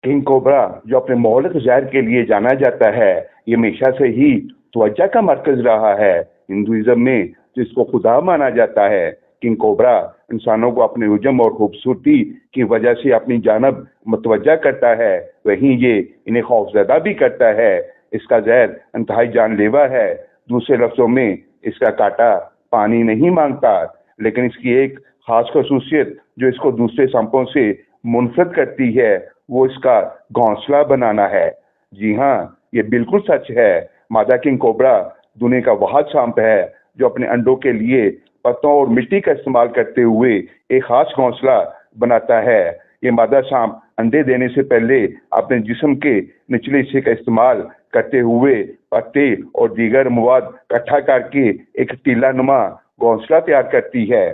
King cobra जो अपने मोहलक ज़हर के लिए जाना जाता है, ये हमेशा से ही तवज्जो का मरकज रहा है। हिंदुइज्म में जिसको खुदा माना जाता है, किंग कोबरा इंसानों को अपने हुजम और खूबसूरती की वजह से अपनी जानब मुतवज्जा करता है, वहीं ये इन्हें खौफजदा भी करता है। इसका जहर इंतहाई जानलेवा है। दूसरे लफ्जों में इसका कांटा पानी नहीं मांगता, लेकिन इसकी एक खास खसूसियत जो इसको दूसरे सांपों से मुनफरद करती है, वो इसका घोंसला बनाना है। जी हाँ, ये बिल्कुल सच है। मादा किंग कोबरा दुनिया का वह सांप है जो अपने अंडों के लिए पत्तों और मिट्टी का इस्तेमाल करते हुए एक खास घोंसला बनाता है। ये मादा सांप अंडे देने से पहले अपने जिस्म के निचले हिस्से का इस्तेमाल करते हुए पत्ते और दीगर मवाद इकट्ठा करके एक टीला नुमा घोंसला तैयार करती है।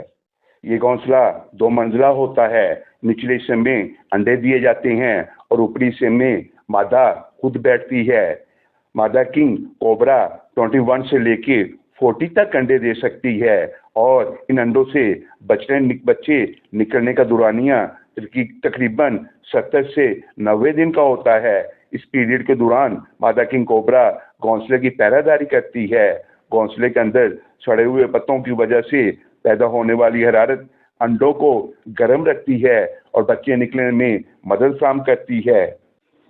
ये घोंसला 2 मंजिला होता है। निचले हिस्से में अंडे दिए जाते हैं और ऊपरी हिस्से में मादा खुद बैठती है। मादा किंग कोबरा 21 से लेके 40 तक अंडे दे सकती है और इन अंडों से बच्चे निकलने का दुरानिया तकरीबन 70 से 90 दिन का होता है। इस पीरियड के दौरान मादा किंग कोबरा घोंसले की पहरादारी करती है। घोंसले के अंदर सड़े हुए पत्तों की वजह से पैदा होने वाली हरारत अंडों को गर्म रखती है और बच्चे निकलने में मदद फराहम करती है।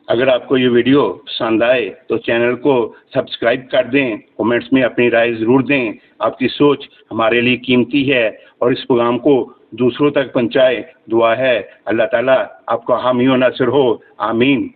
अगर आपको ये वीडियो पसंद आए तो चैनल को सब्सक्राइब कर दें, कमेंट्स में अपनी राय ज़रूर दें। आपकी सोच हमारे लिए कीमती है और इस प्रोग्राम को दूसरों तक पहुंचाए। दुआ है अल्लाह ताला आपका हामी व नासिर हो। आमीन।